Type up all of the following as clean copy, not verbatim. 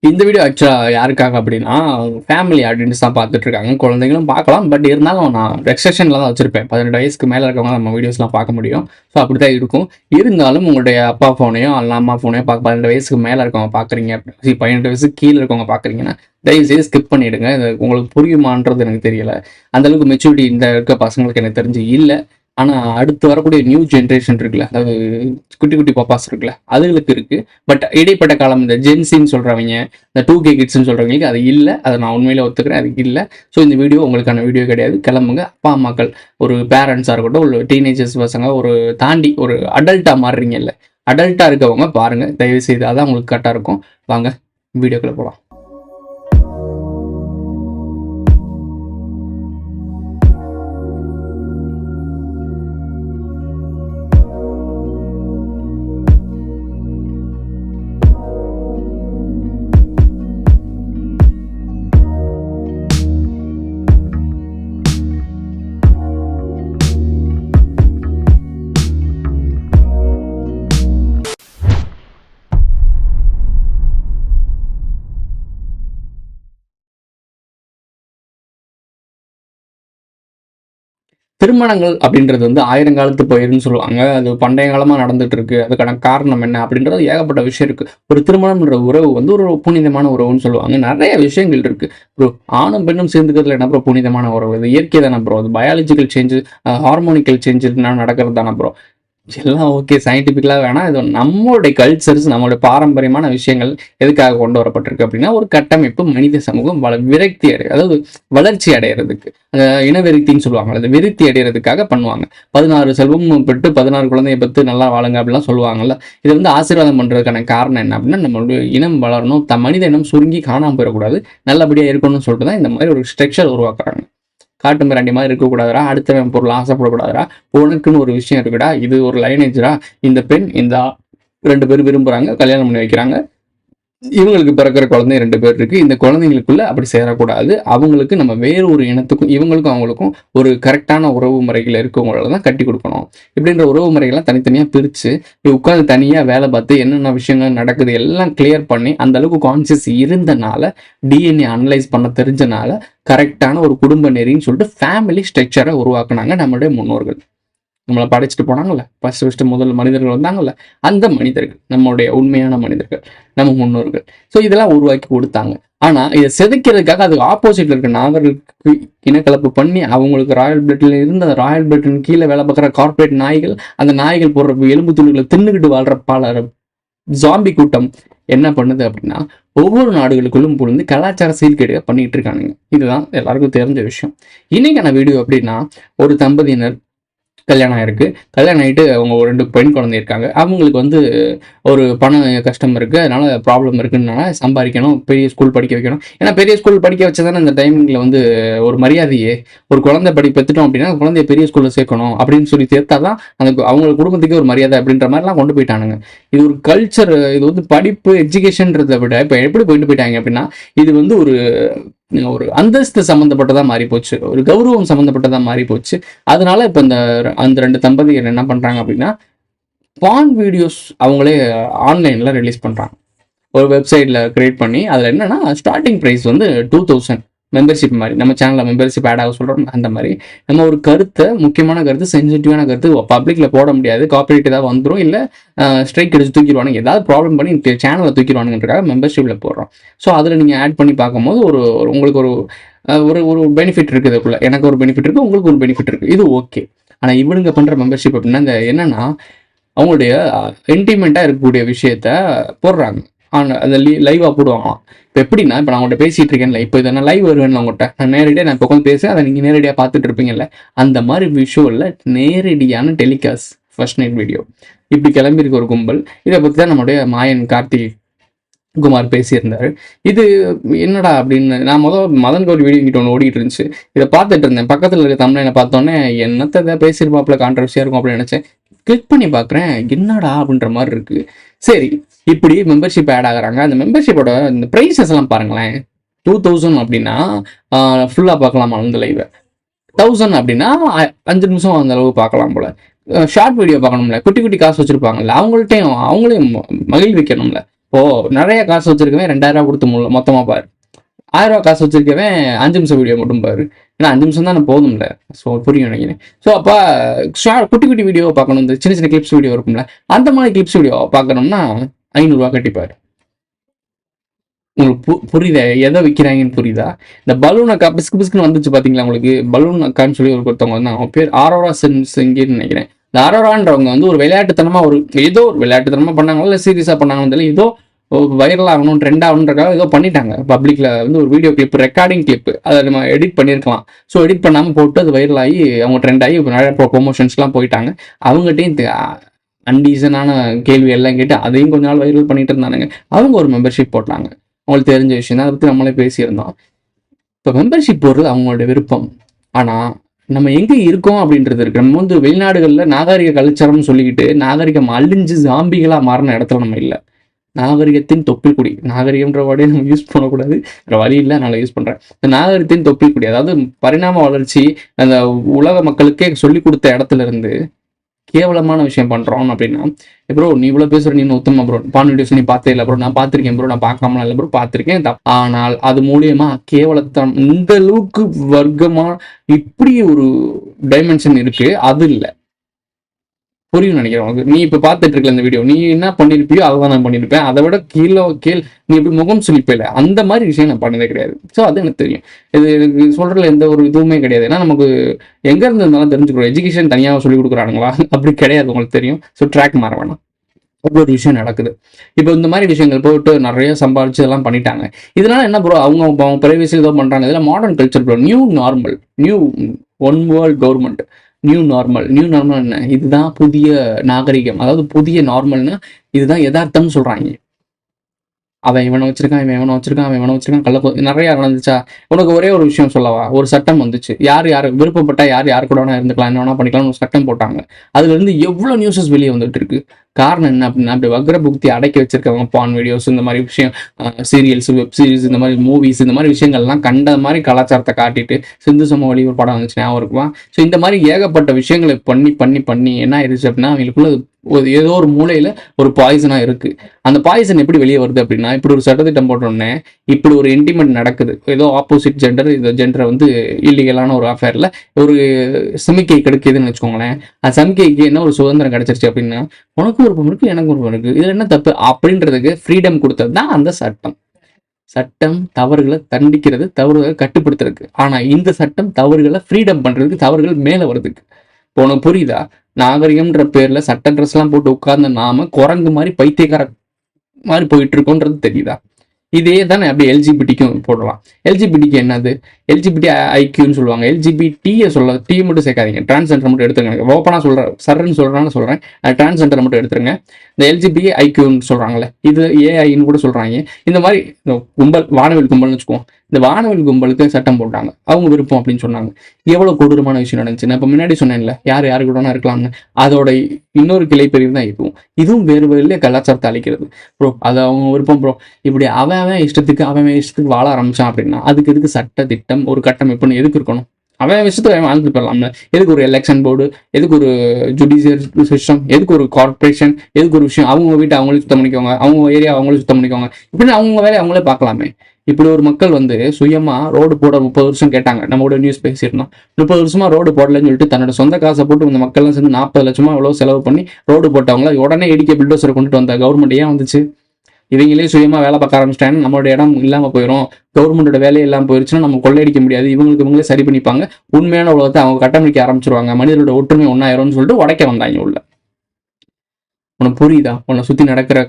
இந்த வீடியோ ஆக்சுவலாக யாருக்காக அப்படின்னா ஃபேமிலி ஆடியன்ஸ் தான் பார்த்துட்டு இருக்காங்க. குழந்தைங்களும் பார்க்கலாம். பட் இருந்தாலும் நான் ரெஸ்ட்ரிக்ஷனில் தான் வச்சிருப்பேன். 18 வயசுக்கு மேலே இருக்கவங்க நம்ம வீடியோஸ்லாம் பார்க்க முடியும். ஸோ அப்படி தான் இருக்கும். இருந்தாலும் உங்களுடைய அப்பா ஃபோனையோ அல்ல அம்மா ஃபோனையோ 18 வயசுக்கு மேலே இருக்கவங்க பார்க்குறீங்க, 18 வயசுக்கு கீழே இருக்கவங்க பார்க்குறீங்கன்னா தயவுசெய்து ஸ்கிப் பண்ணிவிடுங்க. இது உங்களுக்கு புரியுமான்றது எனக்கு தெரியல. அந்தளவுக்கு மெச்சூரிட்டி இந்த இருக்க பசங்களுக்கு எனக்கு தெரிஞ்சு இல்லை. ஆனால் அடுத்து வரக்கூடிய நியூ ஜென்ரேஷன் இருக்குல்ல, அதாவது குட்டி குட்டி பாப்பாஸ் இருக்குல்ல, அதுகளுக்கு இருக்குது. பட் இடைப்பட்ட காலம் இந்த ஜென்சின்னு சொல்கிறவங்க, இந்த 2K கிட்ஸ்ன்னு சொல்கிறவங்களுக்கு அது இல்லை. அதை நான் உண்மையிலே ஒத்துக்கிறேன், அது இல்லை. ஸோ இந்த வீடியோ உங்களுக்கான வீடியோ கிடையாது. கிளம்புங்க. அப்பா அம்மாக்கள், ஒரு பேரண்ட்ஸாக இருக்கட்டும், ஒரு டீனேஜர்ஸ் பசங்க, ஒரு தாண்டி ஒரு அடல்ட்டாக மாறுறீங்கல்ல, அடல்ட்டாக இருக்கவங்க பாருங்கள் தயவுசெய்து. அதான் உங்களுக்கு கரெக்டாக இருக்கும். வாங்க வீடியோக்குள்ளே போகலாம். திருமணங்கள் அப்படின்றது வந்து ஆயிரங்காலத்து பயிருன்னு சொல்லுவாங்க. அது பண்டைய காலமா நடந்துட்டு இருக்கு. அதுக்கான காரணம் என்ன அப்படின்றது ஏகப்பட்ட விஷயம் இருக்கு. ஒரு திருமணம்ன்ற உறவு வந்து ஒரு புனிதமான உறவுன்னு சொல்லுவாங்க. நிறைய விஷயங்கள் இருக்கு. ப்ரோ, ஆணும் பெண்ணும் சேர்ந்துக்கிறதுல என்ன ப்ரோ புனிதமான உறவு? இது இயற்கை தானே ப்ரோ? அது பயாலஜிக்கல் சேஞ்சு, ஹார்மோனிக்கல் சேஞ்சஸ்னா நடக்கிறது தானே ப்ரோ? எல்லாம் ஓகே, சயின்டிஃபிக்கலாக வேணாம். இது நம்மளுடைய கல்ச்சர்ஸ், நம்மளுடைய பாரம்பரியமான விஷயங்கள் எதுக்காக கொண்டு வரப்பட்டிருக்கு அப்படின்னா, ஒரு கட்டமைப்பு, மனித சமூகம் விரக்தி அதாவது வளர்ச்சி அடைகிறதுக்கு, இனவெருத்தின்னு சொல்லுவாங்க, அது விருத்தி அடைகிறதுக்காக பண்ணுவாங்க. 16 செல்வம் பெற்று 16 குழந்தைய பெற்று நல்லா வாழுங்க அப்படிலாம் சொல்லுவாங்கல்ல. இது வந்து ஆசீர்வாதம் பண்ணுறதுக்கான காரணம் என்ன அப்படின்னா, நம்மளுடைய இனம் வளரணும், மனித இனம் சுருங்கி காணாமல் போயிடக்கூடாது, நல்லபடியாக இருக்கணும்னு சொல்லிட்டு தான் இந்த மாதிரி ஒரு ஸ்ட்ரக்சர் உருவாக்குறாங்க. காட்டு மிராண்டி மாதிரி இருக்கக்கூடாதுரா, அடுத்தவன் பொருள் ஆசைப்படக்கூடாதுரா, உனக்குன்னு ஒரு விஷயம் இருக்குடா, இது ஒரு லைனேஜ்ரா, இந்த பெண் இந்த 2 பேர் விரும்புகிறாங்க, கல்யாணம் பண்ணி வைக்கிறாங்க, இவங்களுக்கு பிறக்கிற குழந்தை 2 பேர் இருக்கு, இந்த குழந்தைங்களுக்குள்ள அப்படி சேரக்கூடாது, அவங்களுக்கு நம்ம வேறு ஒரு இனத்துக்கும் இவங்களுக்கும் அவங்களுக்கும் ஒரு கரெக்டான உறவு முறைகள் இருக்கவங்கள தான் கட்டி கொடுக்கணும். இப்படின்ற உறவு முறைகள்லாம் தனித்தனியாக பிரித்து உட்காந்து தனியாக வேலை பார்த்து என்னென்ன விஷயங்கள் நடக்குது எல்லாம் கிளியர் பண்ணி அந்த அளவுக்கு கான்சியஸ் இருந்தனால, டிஎன்ஏ அனலைஸ் பண்ண தெரிஞ்சனால கரெக்டான ஒரு குடும்ப நெறின்னு சொல்லிட்டு ஃபேமிலி ஸ்ட்ரக்சரை உருவாக்குனாங்க நம்மளுடைய முன்னோர்கள். நம்மளை படைச்சிட்டு போனாங்கல்ல, ஃபர்ஸ்ட் முதல் மனிதர்கள் வந்தாங்கல்ல, அந்த மனிதர்கள் நம்மளுடைய உண்மையான மனிதர்கள், நம்ம முன்னோர்கள். ஸோ இதெல்லாம் உருவாக்கி கொடுத்தாங்க. ஆனால் இதை செதுக்கிறதுக்காக அதுக்கு ஆப்போசிட்ல இருக்க நாகர்களுக்கு இனக்கலப்பு பண்ணி அவங்களுக்கு ராயல் பிளட்ல இருந்து அந்த ராயல் பிளட்டின் கீழே வேலை பார்க்குற கார்பரேட் நாய்கள், அந்த நாய்கள் போடுற எலும்பு துணிகளை தின்னுக்கிட்டு வாழ்ற பல ஜாம்பி கூட்டம் என்ன பண்ணுது அப்படின்னா, ஒவ்வொரு நாடுகளுக்குள்ளும் புரிந்து கலாச்சார சீர்கேடுக பண்ணிட்டு இருக்கானுங்க. இதுதான் எல்லாருக்கும் தெரிஞ்ச விஷயம். இன்னைக்கான வீடியோ அப்படின்னா, ஒரு தம்பதியினர் கல்யாணம் ஆயிருக்கு. கல்யாணம் ஆகிட்டு அவங்க 2 பெண் குழந்தை இருக்காங்க. அவங்களுக்கு வந்து ஒரு பண கஷ்டம் இருக்குது, அதனால ப்ராப்ளம் இருக்குதுனால சம்பாதிக்கணும், பெரிய ஸ்கூல் படிக்க வைக்கணும். ஏன்னா பெரிய ஸ்கூல் படிக்க வச்சதானே இந்த டைமிங்கில் வந்து ஒரு மரியாதையே, ஒரு குழந்தை பெற்றுட்டோம் அப்படின்னா குழந்தைய பெரிய ஸ்கூலில் சேர்க்கணும் அப்படின்னு சொல்லி சேர்த்தா தான் அந்த அவங்க குடும்பத்துக்கு ஒரு மரியாதை அப்படின்ற மாதிரிலாம் கொண்டு போயிட்டானுங்க. இது ஒரு கல்ச்சர். இது வந்து படிப்பு எஜுகேஷன்றதை விட இப்போ எப்படி போயிட்டு போயிட்டாங்க அப்படின்னா, இது வந்து ஒரு அந்தஸ்து சம்மந்தப்பட்டதாக மாறி போச்சு, ஒரு கௌரவம் சம்மந்தப்பட்டதாக மாறி போச்சு. அதனால இப்போ அந்த 2 தம்பதியர் என்ன பண்ணுறாங்க அப்படின்னா, பான் வீடியோஸ் அவங்களே ஆன்லைனில் ரிலீஸ் பண்ணுறாங்க. ஒரு வெப்சைட்டில் கிரியேட் பண்ணி அதில் என்னென்னா ஸ்டார்டிங் ப்ரைஸ் வந்து 2000 மெம்பர்ஷிப் மாதிரி. நம்ம சேனலில் மெம்பர்ஷிப் ஆட் ஆக சொல்கிறோம். அந்த மாதிரி நம்ம ஒரு கருத்தை, முக்கியமான கருத்து, சென்சிட்டிவான கருத்து பப்ளிக்கில் போட முடியாது, காப்பிரைட் ஏதாவது வந்துடும், இல்லை ஸ்ட்ரைக் அடிச்சு தூக்கிடுவானுங்க, ஏதாவது ப்ராப்ளம் பண்ணி சேனலில் தூக்கிடுவானுன்றக்காக மெம்பர்ஷிப்பில் போடுறோம். ஸோ அதில் நீங்கள் ஆட் பண்ணி பார்க்கும்போது உங்களுக்கு ஒரு பெனிஃபிட் இருக்குது. அதுக்குள்ள எனக்கு ஒரு பெனிஃபிட் இருக்குது, உங்களுக்கு ஒரு பெனிஃபிட் இருக்குது, இது ஓகே. ஆனால் இவனுங்க பண்ணுற மெம்பர்ஷிப் அப்படின்னா இந்த என்னென்னா, அவங்களுடைய இன்டிமெண்ட்டாக இருக்கக்கூடிய விஷயத்த போடுறாங்க, அந்த லைவாக போடுவாங்களாம். இப்போ எப்படின்னா, இப்போ நான் உங்கள்கிட்ட பேசிகிட்டு இருக்கேன்ல, இப்போ இதை நான் லைவ் வருவேன்ல உங்கள்கிட்ட, நான் நேரடியாக நான் இப்போ உட்காந்து பேசுகிறேன், அதை நீங்கள் நேரடியாக பார்த்துட்டு இருப்பீங்கல்ல, அந்த மாதிரி விஷுவலில் நேரடியான டெலிகாஸ்ட் ஃபர்ஸ்ட் நைட் வீடியோ இப்படி கிளம்பியிருக்க ஒரு கும்பல். இதை பற்றி தான் நம்மளுடைய மாயன் கார்த்திக் குமார் பேசியிருந்தார். இது என்னடா அப்படின்னு நான் மதன் கௌரி வீடியோ கிட்ட ஒன்று ஓடிட்டு இருந்துச்சு, இதை பார்த்துட்டு இருந்தேன். பக்கத்தில் இருக்க தமிழை பார்த்தோன்னே என்னத்தை இதை பேசியிருப்பாப்புல, கான்ட்ரவர்சியாக இருக்கும் அப்படின்னு நினச்சேன். கிளிக் பண்ணி பார்க்குறேன், என்னடா அப்படின்ற மாதிரி இருக்குது. சரி, இப்படி மெம்பர்ஷிப் ஆட் ஆகுறாங்க. அந்த மெம்பர்ஷிப்போட இந்த ப்ரைஸஸ் எல்லாம் பாருங்களேன். 2000 அப்படின்னா ஃபுல்லாக பார்க்கலாமா அந்த லைவை, 1000 அப்படின்னா 5 நிமிஷம் அந்த அளவு பார்க்கலாம் போல. ஷார்ட் வீடியோ பார்க்கணும்ல, குட்டி குட்டி காசு வச்சுருப்பாங்கல்ல, அவங்கள்ட்டையும் அவங்களையும் மகிழ்விக்கணும்ல. இப்போ நிறைய காசு வச்சிருக்கவன் 2000 கொடுத்து மொத்தமா பாரு. 1000 ரூபா காசு வச்சிருக்கவன் 5 நிமிஷம் வீடியோ மட்டும் பாரு. ஏன்னா 5 நிமிஷம் தானே போதும்ல. ஸோ புரியும் நினைக்கிறேன். ஸோ அப்போ குட்டி குட்டி வீடியோ பார்க்கணும், இந்த சின்ன சின்ன கிளிப்ஸ் வீடியோ இருக்கும்ல, அந்த மாதிரி கிளிப்ஸ் வீடியோ பார்க்கணும்னா 500 ரூபா கட்டிப்பாரு. உங்களுக்கு புரியுதா எதை விற்கிறாங்கன்னு புரியுதா? இந்த பலூன் அக்கா பிஸ்கு பிஸ்குன்னு வந்துச்சு பார்த்தீங்களா உங்களுக்கு? பலூன் அக்கான்னு சொல்லி ஒருத்தவங்க வந்து அவங்க பேர் ஆரோரா செங்கின்னு நினைக்கிறேன். இந்த ஆரோரான்றவங்க வந்து ஒரு விளையாட்டுத்தனமா ஏதோ ஒரு விளையாட்டுத்தனமா பண்ணாங்களோ இல்லை சீரியஸாக பண்ணாங்களோ ஏதோ வைரல் ஆகணும், ட்ரெண்ட் ஆகணுன்றக்காக ஏதோ பண்ணிட்டாங்க. பப்ளிக்ல வந்து ஒரு வீடியோ கிளிப், ரெக்கார்டிங் கிளிப், அதை நம்ம எடிட் பண்ணியிருக்கலாம். ஸோ எடிட் பண்ணாமல் போட்டு அது வைரல் ஆகி அவங்க ட்ரெண்ட் ஆகி நிறைய ப்ரொமோஷன்ஸ்லாம் போயிட்டாங்க. அவங்ககிட்டையும் அன்டீசனான கேள்வி எல்லாம் கேட்டு அதையும் கொஞ்ச நாள் வைரல் பண்ணிட்டு இருந்தானுங்க. அவங்க ஒரு மெம்பர்ஷிப் போட்டாங்க. அவங்களுக்கு தெரிஞ்ச விஷயம் தான், அதை பற்றி நம்மளே பேசியிருந்தோம். இப்போ மெம்பர்ஷிப் போடுறது அவங்களோட விருப்பம். ஆனால் நம்ம எங்கே இருக்கோம் அப்படின்றது இருக்கு. நம்ம வந்து வெளிநாடுகளில் நாகரிக கலாச்சாரம்னு சொல்லிக்கிட்டு நாகரிகம் அழிஞ்சு ஜாம்பிகளாக மாறின இடத்துல நம்ம இல்லை. நாகரிகத்தின் தொப்பில் குடி, நாகரிகம்ன்ற வார்டே நம்ம யூஸ் பண்ணக்கூடாது, வேறு வழி இல்லை, நான் யூஸ் பண்ணுறேன். இந்த நாகரிகத்தின் தொப்பில் குடி, அதாவது பரிணாம வளர்ச்சி அந்த உலக மக்களுக்கே சொல்லி கொடுத்த இடத்துல இருந்து கேவலமான விஷயம் பண்றோம் அப்படின்னா, ப்ரோ நீ இவ்வளவு பேசுற, நீ உத்தம ப்ரோ, பான் வீடியோஸ் நீ பார்த்தே இல்லை ப்ரோ, நான் பார்த்திருக்கேன் ப்ரோ, நான் பார்க்காமலாம் இல்லை ப்ரோ, பார்த்திருக்கேன். ஆனால் அது மூலியமா கேவலத்தான் இந்த அளவுக்கு வர்க்கமா இப்படி ஒரு டைமென்ஷன் இருக்கு, அது இல்லை. புரியும் நினைக்கிறேன் உனக்கு. நீ இப்ப பார்த்துட்டு இருக்கல இந்த வீடியோ, நீ என்ன பண்ணிருப்பியோ அதான் நான் பண்ணிருப்பேன். அதை விட கீழ் நீ இப்படி முகம் சுழிப்பில்ல, அந்த மாதிரி விஷயம் நான் பண்ணதே கிடையாது. ஸோ அது எனக்கு தெரியும். இது எனக்கு சொல்றதுல எந்த ஒரு இதுவுமே கிடையாது. ஏன்னா நமக்கு எங்க இருந்து இருந்தாலும் தெரிஞ்சுக்கிறோம். எஜுகேஷன் தனியாக சொல்லி கொடுக்குறானுங்களா? அப்படி கிடையாது, உங்களுக்கு தெரியும். ஸோ ட்ராக் மாற வேணாம். ஒவ்வொரு விஷயம் நடக்குது. இப்போ இந்த மாதிரி விஷயங்கள் போட்டு நிறைய சம்பாதிச்சு இதெல்லாம் பண்ணிட்டாங்க. இதனால என்ன ப்ரோ, அவங்க பிரைவசி ஏதோ பண்றாங்க. இதெல்லாம் modern culture bro. New normal, new one world government, new normal. New normal என்ன? இதுதான் புதிய நாகரிகம். அதாவது புதிய நார்மல்னா இதுதான் யதார்த்தம்னு சொல்றாங்க. அவன் இவனை வச்சிருக்கான், இவனை வச்சிருக்கான், நிறைய நடந்துச்சா? உனக்கு ஒரே ஒரு விஷயம் சொல்லவா? ஒரு சட்டம் வந்துச்சு. யார் விருப்பப்பட்டா யார் கூட வேணா இருந்துக்கலாம், என்ன வேணா பண்ணிக்கலாம், ஒரு சட்டம் போட்டாங்க. அதுல இருந்து எவ்வளவு நியூஸஸ் வெளியே வந்துட்டு இருக்கு. காரணம் என்ன அப்படின்னா, அப்படி வக்ர புக்தி அடக்கி வச்சிருக்கவங்க பான் வீடியோஸ், இந்த மாதிரி விஷயம், சீரியல்ஸ், வெப் சீரிஸ், இந்த மாதிரி மூவிஸ், இந்த மாதிரி விஷயங்கள்லாம் கண்ட மாதிரி கலாச்சாரத்தை காட்டிட்டு, சிந்து சமவெளி ஒரு படம் வந்துச்சு ஞாபகம் இருக்குமா? ஸோ இந்த மாதிரி ஏகப்பட்ட விஷயங்களை பண்ணி என்ன ஆயிடுச்சு அப்படின்னா, அவங்களுக்குள்ள ஏதோ ஒரு மூலையில ஒரு பாய்சனா இருக்கு. அந்த பாய்சன் எப்படி வெளியே வருது அப்படின்னா, இப்படி ஒரு சட்டத்திட்டம் போட்டோன்னே இப்படி ஒரு இன்டிமெண்ட் நடக்குது. ஏதோ ஆப்போசிட் ஜெண்டர் இந்த ஜெண்டரை வந்து இல்லீகலான ஒரு அஃபேர்ல ஒரு சமிக்கை கிடைக்குதுன்னு வச்சுக்கோங்களேன். அந்த சமிக்கைக்கு என்ன ஒரு சுதந்திரம் கிடைச்சிருச்சு அப்படின்னா, உனக்கு விருப்பம் இருக்கு, எனக்கு விருப்பம் இருக்கு, இதுல என்ன தப்பு அப்படின்றதுக்கு ஃப்ரீடம் கொடுத்தது தான் அந்த சட்டம். சட்டம் தவறுகளை தண்டிக்கிறது, தவறுகளை கட்டுப்படுத்துறதுக்கு. ஆனா இந்த சட்டம் தவறுகளை ஃப்ரீடம் பண்றதுக்கு, தவறுகள் மேல வருதுக்கு. இப்போ உனக்கு புரியுதா? நாகரிகம்ன்ற பேர்ல சட்ட ட்ரெஸ் எல்லாம் போட்டு உட்கார்ந்த நாம குரங்கு மாதிரி பைத்தியக்கார மாதிரி போயிட்டு இருக்கோன்றது தெரியுதா? இதே தானே அப்படியே எல்ஜிபிடிக்கும் போடலாம். எல்ஜிபிடிக்கு என்னது? எல்ஜிபிடி ஐக்யூன்னு சொல்லுவாங்க. எல்ஜிபிடியை டீ மட்டும் சேர்க்காதீங்க, டிரான்ஸ்ஜெண்டர் மட்டும் எடுத்துருங்க. ஓப்பனாக சொல்கிறேன், சர்ன்னு சொல்கிறேன், டிரான்ஸ்ஜெண்டர் மட்டும் எடுத்துருங்க. இந்த எல்ஜிபி ஐக்யூன்னு சொல்கிறாங்களே, இது ஏஐன்னு கூட சொல்கிறாங்க. இந்த மாதிரி கும்பல், வானவில் கும்பல்னு வச்சுக்குவோம். இந்த வானவில் கும்பலுக்கு சட்டம் போட்டாங்க, அவங்க விருப்பம் அப்படின்னு சொன்னாங்க. எவ்வளோ கொடூரமான விஷயம் நடந்துச்சு. நான் இப்போ முன்னாடி சொன்னேன்ல, யாரு கூட இருக்கலாம்னு. அதோட இன்னொரு கிளை பிரிவு தான் இதுவும் வேறு வேறு கலாச்சாரத்தை அளிக்கிறது ப்ரோ. அது அவங்க விருப்பம் ப்ரோ. இப்படி அவன் இஷ்டத்துக்கு வாழ ஆரம்பிச்சான் அப்படின்னா, அதுக்கு எதுக்கு சட்ட திட்டம், ஒரு கட்டமைப்புன்னு எதுக்கு இருக்கணும்? அவன் விஷயத்துக்கு அவன் வாழ்ந்துட்டு போயிடலாம்ல. எதுக்கு ஒரு எலெக்ஷன் போர்டு, எதுக்கு ஒரு ஜுடிஷியல் சிஸ்டம், எதுக்கு ஒரு கார்பரேஷன், எதுக்கு ஒரு விஷயம்? அவங்க வீட்டை அவங்களே சுத்தம் பண்ணிக்கோங்க, அவங்க ஏரியா அவங்களே சுத்தம் பண்ணிக்கோங்க, இப்படின்னு அவங்க வேலையை அவங்களே பார்க்கலாமே. இப்படி ஒரு மக்கள் வந்து சுயமா ரோடு போட 30 வருஷம் கேட்டாங்க. நம்ம கூட நியூஸ் பேசியிருந்தோம். 30 வருஷமா ரோடு போடலன்னு சொல்லிட்டு தன்னோட சொந்த காசை போட்டு இந்த மக்கள்லாம் சேர்ந்து 40 லட்சமா எவ்வளவு செலவு பண்ணி ரோடு போட்டவங்கள உடனே இடிக்க பில்டோசரை கொண்டுட்டு வந்த கவர்மெண்ட் ஏன் வந்துச்சு? இவங்களே சுயமா வேலை பார்க்க ஆரம்பிச்சிட்டாங்க. நம்மளோட இடம் இல்லாம போயிடும், கவர்மெண்டோட வேலையை இல்லாம போயிருச்சுன்னா நம்ம கொள்ளையடிக்க முடியாது, இவங்களே சரி பண்ணிப்பாங்க, உண்மையான உலகத்தை அவங்க கட்டமைக்க ஆரம்பிச்சிருவாங்க, மனிதர்களோட ஒற்றுமை ஒன்னாயிரும்னு சொல்லிட்டு உடைக்க வந்தாங்க உள்ள. உனக்கு புரியுதா? உன்னை சுத்தி நடக்கிற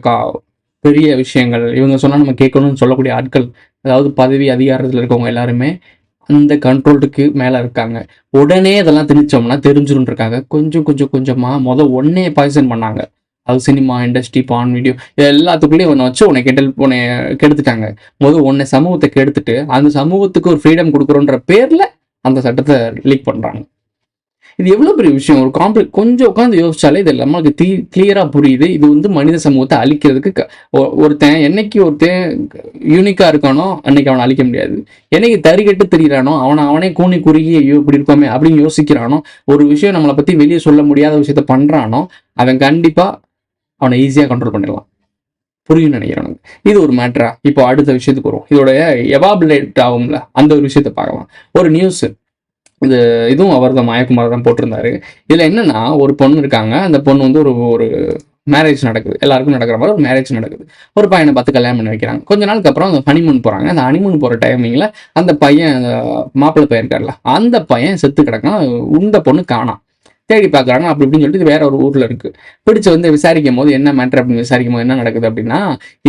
பெரிய விஷயங்கள் இவங்க சொன்னா நம்ம கேட்கணும்னு சொல்லக்கூடிய ஆட்கள், அதாவது பதவி அதிகாரத்தில் இருக்கவங்க எல்லாருமே அந்த கண்ட்ரோலுக்கு மேல இருக்காங்க. உடனே இதெல்லாம் திணிச்சோம்னா தெரிஞ்சிரும் இருக்காங்க. கொஞ்சமா ஒன்னே பாய்சன் பண்ணாங்க. அது சினிமா இண்டஸ்ட்ரி, பான் வீடியோ, எல்லாத்துக்குள்ளேயும் ஒன்று வச்சு உன்னை கெடுத்துட்டாங்க. உன்னை சமூகத்தை கெடுத்துட்டு அந்த சமூகத்துக்கு ஒரு ஃப்ரீடம் கொடுக்குறோன்ற பேர்ல அந்த சட்டத்தை லீக் பண்றாங்க. இது எவ்வளவு பெரிய விஷயம். ஒரு கொஞ்சம் உட்காந்து யோசிச்சாலே இது நம்மளுக்கு கிளியரா புரியுது. இது வந்து மனித சமூகத்தை அழிக்கிறதுக்கு என்னைக்கு யூனிக்கா இருக்கானோ அன்னைக்கு அவனை அழிக்க முடியாது. என்னைக்கு தறிகட்டு தெரிகிறானோ அவனே கூனி குறுகி ஐயோ இப்படி இருப்போமே அப்படின்னு யோசிக்கிறானோ, ஒரு விஷயம் நம்மளை பத்தி வெளியே சொல்ல முடியாத விஷயத்த பண்றானோ, அவன் கண்டிப்பா அவனை ஈஸியா கண்ட்ரோல் பண்ணிடலாம். புரியும் நினைக்கிறேன் எனக்கு. இது ஒரு மேட்டரா. இப்போ அடுத்த விஷயத்துக்கு வரும். இதோட எவாபுலேட் ஆகும்ல, அந்த ஒரு விஷயத்த பார்க்கலாம். ஒரு நியூஸ், இதுவும் அவர் தான், மாயக்குமார் தான் போட்டிருந்தாரு. இதுல என்னன்னா, ஒரு பொண்ணு இருக்காங்க. அந்த பொண்ணு வந்து ஒரு மேரேஜ் நடக்குது, எல்லாருக்கும் நடக்கிற மாதிரி ஒரு மேரேஜ் நடக்குது. ஒரு பையனை பார்த்து கல்யாணம் பண்ணி வைக்கிறாங்க. கொஞ்ச நாளுக்கு அப்புறம் அந்த ஹனிமூன் போறாங்க. அந்த ஹனிமூன் போற டைமிங்ல அந்த பையன், மாப்பிள்ளை பையன் இருக்கார்ல, அந்த பையன் செத்து கிடக்கான். இந்த பொண்ணு காணாம். தேடி பார்க்குறாங்க. அப்படி இப்படின்னு சொல்லிட்டு இது வேற ஒரு ஊர்ல இருக்கு. பிடிச்சு வந்து விசாரிக்கும் போது என்ன மேட்டர் அப்படின்னு விசாரிக்கும் போது என்ன நடக்குது அப்படின்னா,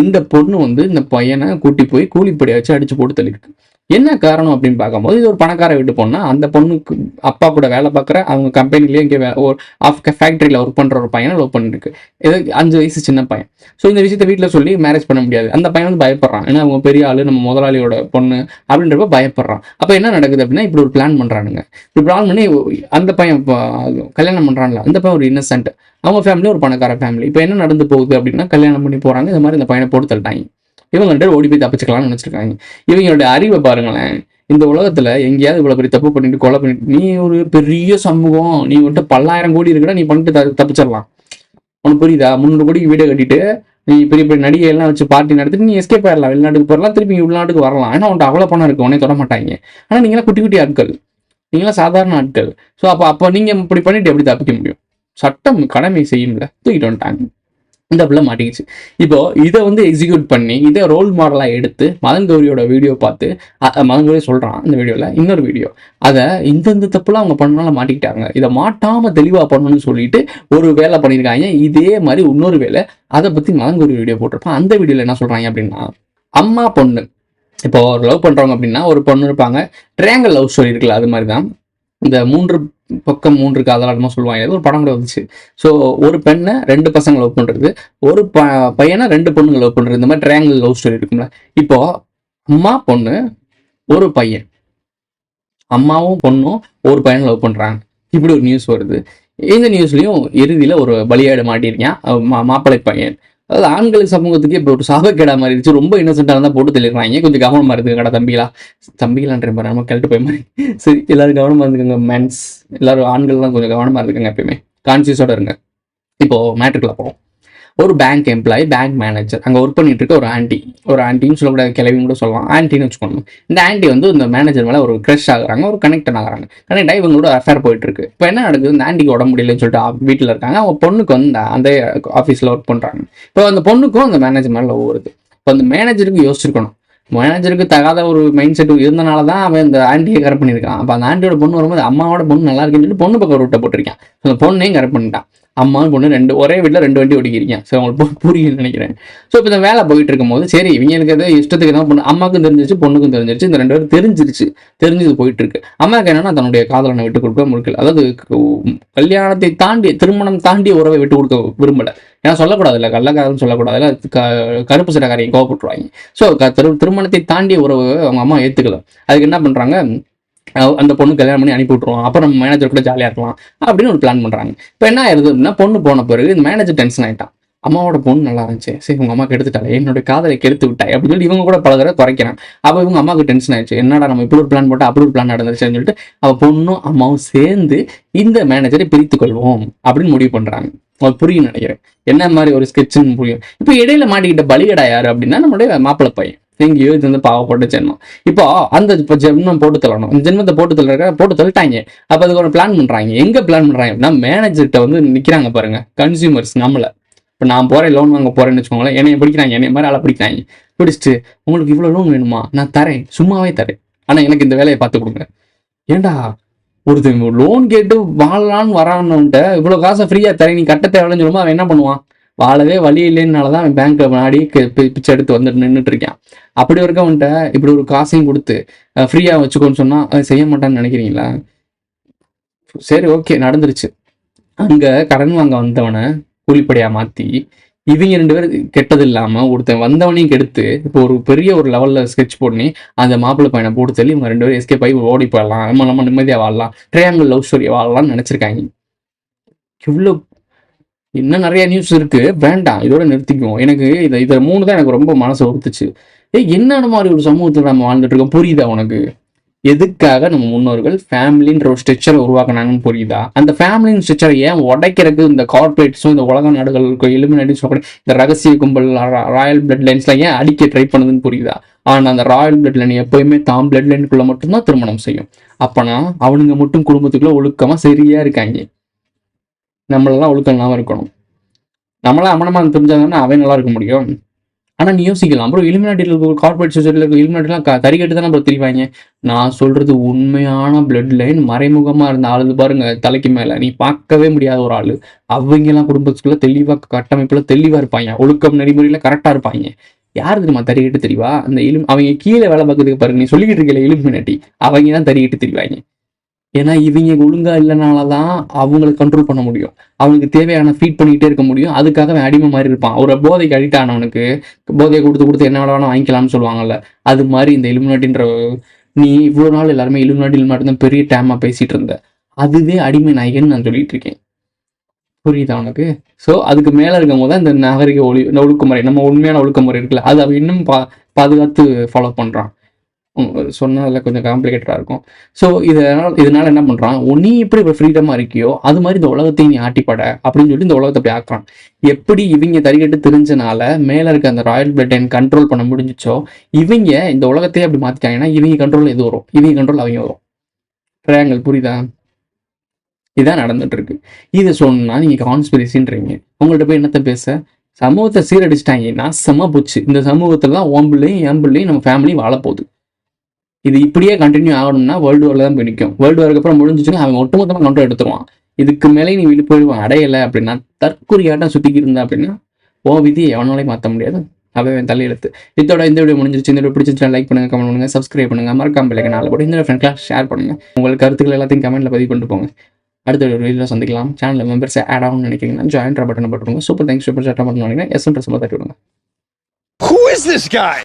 இந்த பொண்ணு வந்து இந்த பையனை கூட்டி போய் கூலிப்படியை வச்சு அடிச்சு போட்டு தள்ளிருக்கு. என்ன காரணம் அப்படின்னு பார்க்கும்போது, இது ஒரு பணக்கார வீட்டு பொண்ணு. அந்த பொண்ணுக்கு அப்பா கூட வேலை பார்க்குற, அவங்க கம்பெனிலேயே இங்கே ஒரு ஃபேக்டரியில் ஒர்க் பண்ணுற ஒரு பையனை லவ் பண்ணிருக்கு. இது 5 வயசு சின்ன பையன். ஸோ இந்த விஷயத்த வீட்டில் சொல்லி மேரேஜ் பண்ண முடியாது. அந்த பையன் வந்து பயப்படுறான். ஏன்னா அவங்க பெரிய ஆளு, நம்ம முதலாளியோட பொண்ணு அப்படின்றப்ப பயப்படுறான். அப்போ என்ன நடக்குது அப்படின்னா, இப்படி ஒரு பிளான் பண்ணுறானுங்க. இப்படி பிளான் பண்ணி அந்த பையன் கல்யாணம் பண்ணுறான்ல, அந்த பையன் ஒரு இன்னசென்ட். அவங்க ஃபேமிலி ஒரு பணக்கார ஃபேமிலி. இப்போ என்ன நடந்து போகுது அப்படின்னா, கல்யாணம் பண்ணி போகிறாங்க. இந்த மாதிரி இந்த பையனை போட்டு தள்ளிட்டாங்க. இவங்க 2 ஓடி போய் தப்பிச்சுக்கலாம்னு நினைச்சிருக்காங்க. இவங்களுடைய அறிவை பாருங்களேன். இந்த உலகத்துல எங்கேயாவது இவ்வளவு பெரிய தப்பு பண்ணிட்டு கொலை பண்ணிட்டு, நீ ஒரு பெரிய சமூகம், நீ வந்துட்டு 10,000 கோடி இருக்குடா, நீ பண்ணிட்டு தப்பிச்சிடலாம். உனக்கு புரியுதா? 300 கோடிக்கு வீடு கட்டிட்டு நீ பெரிய பெரிய நடிகை எல்லாம் வச்சு பார்ட்டி நடத்திட்டு நீ எஸ்கேப் ஆயிடலாம், வெளிநாட்டுக்கு போயிடலாம், திருப்பி உள்நாட்டுக்கு வரலாம். ஏன்னா உன்ட்டு அவ்வளவு பணம் இருக்கு, உடனே தொட மாட்டாங்க. ஆனா நீங்களாம் குட்டி குட்டி ஆட்கள், நீங்களாம் சாதாரண ஆட்கள். ஸோ அப்போ நீங்க இப்படி பண்ணிட்டு எப்படி தப்பிக்க முடியும்? சட்டம் கடமை செய்யும்ல, தூக்கிட்டு வந்துட்டாங்க. இந்த பிள்ளை மாட்டிக்கிச்சு. இப்போ இதை வந்து எக்ஸிக்யூட் பண்ணி இதை ரோல் மாடலாக எடுத்து மதன் கௌரியோட வீடியோ பார்த்து, மதன் கௌரி சொல்கிறான் இந்த வீடியோவில், இன்னொரு வீடியோ, அதை இந்த தப்புலாம் அவங்க பண்ணனால மாட்டிக்கிட்டாங்க, இதை மாட்டாமல் தெளிவாக பண்ணணும்னு சொல்லிட்டு ஒரு வேலை பண்ணியிருக்காங்க. இதே மாதிரி இன்னொரு வேலை, அதை பற்றி மதன் கௌரி வீடியோ போட்டிருப்பான். அந்த வீடியோவில் என்ன சொல்கிறாங்க அப்படின்னா, அம்மா பொண்ணு இப்போ ஒரு லவ் பண்ணுறவங்க அப்படின்னா ஒரு பொண்ணு இருப்பாங்க, ட்ரையாங்கல் லவ் ஸ்டோரி இருக்குல்ல, அது மாதிரி தான் இந்த 3 பக்கம் 3 காதலாட்டமா சொல்லுவாங்க. ஒரு படம் கூட வந்துச்சு. ஸோ ஒரு பெண்ணை 2 பசங்க லவ் பண்றது, ஒரு பையனை 2 பொண்ணுங்க லவ் பண்றது, இந்த மாதிரி ட்ரையாங்கிள் லவ் ஸ்டோரி இருக்கும்ல. இப்போ அம்மா பொண்ணு ஒரு பையன், அம்மாவும் பொண்ணும் ஒரு பையனை லவ் பண்றாங்க. இப்படி ஒரு நியூஸ் வருது. இந்த நியூஸ்லயும் இறுதியில ஒரு பலியாடு மாட்டிருக்கேன் மாப்பிள்ளை பையன். அதாவது ஆண்களுக்கு சமூகத்துக்கு இப்போ ஒரு சாபக்கேடா மாதிரி இருந்துச்சு. ரொம்ப இன்னசென்ட்டாக இருந்தால் போட்டு தெளிக்கிறாங்க. கொஞ்சம் கவனமாக இருந்துக்கடா தம்பிகளான்ற பாரு, நம்ம கழட்டு போய் மாதிரி. சரி, எல்லாரும் கவனமாக இருந்துக்கோங்க. மென்ஸ் எல்லாரும் ஆண்கள்லாம் கொஞ்சம் கவனமாக இருந்துக்கோங்க. எப்பயுமே கான்சியஸோட இருங்க. இப்போ மேட்ருக்குள்ள போவோம். ஒரு பேங்க் எம்ப்ளாயி, பேங்க் மேனேஜர், அங்கே ஒர்க் பண்ணிட்டு இருக்க ஒரு ஆண்டின்னு சொல்லக்கூடாது, கிளவின்னு கூட சொல்லலாம், ஆண்டின்னு வச்சுக்கோங்க. இந்த ஆண்டி வந்து இந்த மேனேஜர் மேலே ஒரு க்ரஷ் ஆகுறாங்க, ஒரு கனெக்ட் ஆகுறாங்க. கனெக்ட் ஆகி இவங்களோட அஃபேர் போயிட்டு இருக்கு. இப்போ என்ன நடக்குது, இந்த ஆண்டிக்கு உடம்பு முடியலன்னு சொல்லிட்டு வீட்டில் இருக்காங்க. அவங்க பொண்ணுக்கு வந்து அந்த ஆஃபீஸில் ஒர்க் பண்ணுறாங்க. இப்போ அந்த பொண்ணுக்கும் அந்த மேனேஜர் மேலே லவ் வருது. இப்போ அந்த மேனேஜருக்கு யோசிச்சிருக்கணும், மேனேஜருக்கு தகாத ஒரு மைண்ட் செட் இருந்தனால தான் அவன் இந்த ஆண்டியை கரெக்ட் பண்ணியிருக்கான். அப்போ அந்த ஆண்டியோட பொண்ணு வரும்போது அம்மாவோட பொண்ணு நல்லா இருக்குன்னு சொல்லிட்டு பொண்ணு பக்கம் ரூட்டை போட்டிருக்கான். அந்த பொண்ணையும் கரெக்ட் பண்ணிட்டான். அம்மாவும் பொண்ணு ஒரே வீட்டில் 2 வண்டி ஓடிக்கிறீங்க. ஸோ அவங்களுக்கு புரியுன்னு நினைக்கிறேன். ஸோ இப்போ இந்த வேலை போயிட்டு இருக்கும்போது சரி, இவங்களுக்கு எதாவது இஷ்டத்துக்கு தான் பொண்ணு, அம்மாவுக்கும் தெரிஞ்சிருச்சு, பொண்ணுக்கும் தெரிஞ்சிருச்சு. இந்த 2 பேரும் தெரிஞ்சது போயிட்டு இருக்கு. அம்மாவுக்கு என்னன்னா தன்னுடைய காதலனை விட்டு கொடுக்க முடியல. அதாவது கல்யாணத்தை தாண்டி, திருமணம் தாண்டிய உறவை விட்டு கொடுக்க விரும்பல. ஏன்னா சொல்லக்கூடாது இல்லை, கள்ளக்காரன்னு சொல்லக்கூடாது இல்லை, கருப்பு சிறகாரையும் கோவப்பட்டுருவாங்க. ஸோ திருமணத்தை தாண்டிய உறவு அவங்க அம்மா ஏற்றுக்கல. அதுக்கு என்ன பண்ணுறாங்க, அந்த பொண்ணு கல்யாணம் பண்ணி அனுப்பி விட்டுருவோம், அப்புறம் நம்ம மேனேஜர் கூட ஜாலியாக இருக்கலாம் அப்படின்னு ஒரு பிளான் பண்ணுறாங்க. இப்போ என்ன ஆயிருது அப்படின்னா, பொண்ணு போன பிறகு இந்த மேனேஜர் டென்ஷன் ஆகிட்டான். அம்மாவோட பொண்ணு நல்லா இருந்துச்சு, சரி உங்கள் அம்மா கெடுத்துட்டாலே, என்னோட காதலை கெடுத்து விட்டாய் அப்படின்னு சொல்லி இவங்க கூட பல தடவை குறைக்கிறான். அப்போ இவங்க அம்மாவுக்கு டென்ஷன் ஆயிடுச்சு, என்னடா நம்ம இப்படி ஒரு பிளான் போட்டால் அப்படி ஒரு பிளான் நடந்துச்சுன்னு சொல்லிட்டு அவள் பொண்ணும் அம்மாவும் சேர்ந்து இந்த மேனேஜரை பிரித்து கொள்வோம் அப்படின்னு முடிவு பண்ணுறாங்க. அவங்களுக்கு புரியும் நினைக்கிறேன் என்ன மாதிரி ஒரு ஸ்கெட்சுன்னு புரியும். இப்போ இடையில மாட்டிக்கிட்ட பலிகடா யாரு அப்படின்னா நம்மளுடைய மாப்பிள்ளை பையன். எங்கேயோ இது வந்து பாவப்பட்ட ஜென்மம். இப்போ அந்த ஜென்மம் போட்டு தள்ளணும், அந்த ஜென்மத்தை போட்டு தள்ளிட்டாங்க. அப்போ அதுக்கு ஒரு பிளான் பண்றாங்க. எங்க பிளான் பண்றாங்க அப்படின்னா, மேனேஜர்கிட்ட வந்து நிக்கிறாங்க பாருங்க கன்சியூமர்ஸ். நம்மள இப்போ நான் போறேன், லோன் வாங்க போறேன்னு வச்சுக்கோங்களேன், என்னைய பிடிக்கிறாங்க, என்னைய மாதிரி ஆளை பிடிக்கிறாங்க. பிடிச்சிட்டு உங்களுக்கு இவ்வளவு லோன் வேணுமா, நான் தரேன், சும்மாவே தரேன், ஆனா எனக்கு இந்த வேலையை பார்த்து கொடுங்க. ஏண்டா ஒருத்தர் லோன் கேட்டு வாழலான்னு வரான்னுட்ட இவ்வளவு காசை ஃப்ரீயா தரேன், நீ கட்ட தேவைன்னு சொல்லும்போது அவன் என்ன பண்ணுவான், வாழவே வழி இல்லைன்னாலதான் அவன் பேங்க்ல முன்னாடி பிச்சை எடுத்து வந்துட்டு நின்றுட்டு இருக்கான். அப்படி இருக்கவன்ட்ட இப்படி ஒரு காசையும் கொடுத்து ஃப்ரீயா வச்சுக்கோன்னு சொன்னா செய்ய மாட்டான்னு நினைக்கிறீங்களா? சரி, ஓகே, நடந்துருச்சு. அங்க கடன் வாங்க வந்தவனை கூலிப்படியா மாத்தி இவங்க 2 பேர் கெட்டது இல்லாம ஒருத்தன் வந்தவனையும் கெடுத்து இப்போ ஒரு பெரிய ஒரு லெவல்ல ஸ்கெட்ச் பண்ணி அந்த மாப்பிள்ளை பையனை போட்டு சொல்லி இவங்க 2 பேரும் எஸ்கேப் ஆகி ஓடி போயிடலாம், நம்ம நிம்மதியா வாழலாம், ட்ரையாங்கிள் லவ் ஸ்டோரி வாழலாம்னு நினைச்சிருக்காங்க. இவ்வளவு இன்னும் நிறைய நியூஸ் இருக்கு, வேண்டாம், இதோட நிறுத்திக்குவோம். எனக்கு இதை 3 தான் எனக்கு ரொம்ப மனசு ஒருத்துச்சு. என்னென்ன மாதிரி ஒரு சமூகத்தில் நம்ம வாழ்ந்துட்டு இருக்கோம், புரியுதா உனக்கு? எதுக்காக நம்ம முன்னோர்கள் ஃபேமிலின்ற ஒரு ஸ்ட்ரக்சரை உருவாக்குனாங்கன்னு புரியுதா? அந்த ஃபேமிலின் ஸ்ட்ரக்சரை ஏன் உடைக்கிறதுக்கு இந்த கார்பரேட்ஸும் இந்த உலக நாடுகளுக்கு இலுமினாட்டி சொல்லக்கூடிய இந்த ரகசிய கும்பல் ராயல் பிளட் லைன்ஸ்லாம் ஏன் அடிக்க ட்ரை பண்ணுதுன்னு புரியுதா? ஆனா அந்த ராயல் பிளட் லைன் எப்பயுமே தாம் பிளட் லைனுக்குள்ள மட்டும்தான் திருமணம் செய்யும். அப்பனா அவனுங்க மட்டும் குடும்பத்துக்குள்ள ஒழுக்கமா சரியா இருக்காங்க. நம்மளெல்லாம் ஒழுக்கம் இல்லாம இருக்கணும். நம்மளாம் அமனமா தெரிஞ்சாதானே அவன் நல்லா இருக்க முடியும். ஆனா நீ யோசிக்கலாம், அப்புறம் இலுமினாட்டியில் இருக்க கார்பரேட் சொசைட்டியில் இருக்க இலுமினாட்டிலாம் தறிக்கட்டு தானே அப்புறம் தெரிவாங்க. நான் சொல்றது உண்மையான பிளட் லைன் மறைமுகமா இருந்த ஆளுது பாருங்க தலைக்கு மேல நீ பார்க்கவே முடியாத ஒரு ஆளு. அவங்கெல்லாம் குடும்பத்துக்குள்ள தெளிவா கட்டமைப்புல தெளிவா இருப்பாங்க, ஒழுக்கம் நெறிமுறையில கரெக்டா இருப்பாங்க. யாரு தெரியுமா தறிக்கட்டு தெரியவா? அந்த அவங்க கீழே வேலை பார்க்கறதுக்கு பாருங்க, நீ சொல்லிக்கிட்டு இருக்கல இலுமினாட்டி, அவங்க தான் தறிக்கட்டு தெரிவாங்க. ஏன்னா இவங்க ஒழுங்கா இல்லைனாலதான் அவங்களை கண்ட்ரோல் பண்ண முடியும், அவனுக்கு தேவையான ஃபீட் பண்ணிக்கிட்டே இருக்க முடியும். அதுக்காக அவன் அடிமை மாதிரி இருப்பான். ஒரு போதைக்கு அடிக்ட் ஆனவனுக்கு போதையை கொடுத்து என்ன வேணா வாங்கிக்கலாம்னு சொல்லுவாங்கல்ல, அது மாதிரி இந்த இலுமினாட்டின்ற நீ இவ்வளவு நாள் எல்லாருமே இலுமினாட்டி மட்டும்தான் பெரிய டேமா பேசிட்டு இருந்த, அதுவே அடிமை நாயகன்னு நான் சொல்லிட்டு இருக்கேன். புரியுதா உனக்கு? ஸோ அதுக்கு மேல இருக்கும் போது இந்த நாகரிக ஒழுக்கமுறை, நம்ம உண்மையான ஒழுக்கமுறை இருக்குல்ல, அது அவன் இன்னும் பாதுகாத்து ஃபாலோ பண்றான். சொன்னதில் கொஞ்சம் காம்ப்ளிகேட்டடாக இருக்கும். ஸோ இதனால என்ன பண்ணுறான், நீ எப்படி இப்போ ஃப்ரீடமாக இருக்கியோ அது மாதிரி இந்த உலகத்தையும் நீ ஆட்டிப்பட அப்படின்னு சொல்லி இந்த உலகத்தை அப்படி ஆக்குறான். எப்படி இவங்க தறிக்கட்டு தெரிஞ்சனால மேலே இருக்க அந்த ராயல் பிளட் லைன் கண்ட்ரோல் பண்ண முடிஞ்சிச்சோ, இவங்க இந்த உலகத்தையே அப்படி மாற்றிட்டாங்கன்னா இவங்க கண்ட்ரோல் எது வரும், இவங்க கண்ட்ரோல் அவங்க வரும். ட்ரையாங்கிள் புரியுதா? இதான் நடந்துட்டு இருக்கு. இதை சொன்னா நீங்க கான்ஸ்பிரசின்றீங்க. உங்கள்ட்ட போய் என்னத்த பேச? சமூகத்தை சீரடிச்சிட்டாங்க, நாசமா போச்சு. இந்த சமூகத்துல தான் உன் பிள்ளையும் என் பிள்ளையும் நம்ம ஃபேமிலியும் வாழப்போகுது. இது இப்படியே கண்டினியூ ஆகணும்னா வேர்ல்டு வாரில் தான் போய் நிற்கும். வேர்ல்டு வாருக்கு அப்புறம் முடிஞ்சிச்சுன்னா அவன் ஒட்டுமொத்தமாக கண்ட்ரோல் எடுத்துருவான். இதுக்கு மேலே நீ வெளியே போயிடுவான். அடையலை அப்படின்னா தற்கொலையாட்டம் சுற்றிக்கிட்டு இருந்தா அப்படின்னா ஓ விதி எவனாலையும் மாற்ற முடியாது. அவன் தலையெழுத்து. இதோட இந்த வீடியோ முடிஞ்சிருச்சு. இந்த வீடியோ பிடிச்சிருந்தா லைக் பண்ணுங்க, கமெண்ட் பண்ணுங்க, சப்ஸ்கிரைப் பண்ணுங்க, மறக்காம பெல்லைக்கன் ஆல் போட்டு இந்த ஃப்ரெண்ட்ஸ்லாம் ஷேர் பண்ணுங்க. உங்களுக்கு கருத்துக்கள் எல்லாத்தையும் கமெண்ட்ல பதிவு கொண்டு போங்க. அடுத்த ஒரு வீடியோ சந்திக்கலாம். சேனல் மெம்பர்ஸ் ஆட் ஆகணும்னு நினைக்கிறீங்கன்னா ஜாயின் பட்டனை போட்டுருங்க. சூப்பர் தேங்க்ஸ், சூப்பர் சாட்டா பண்ணணும் நினைக்கிறேன். எஸ் பிரசமாக தட்டி விடுங்க. Who is this guy?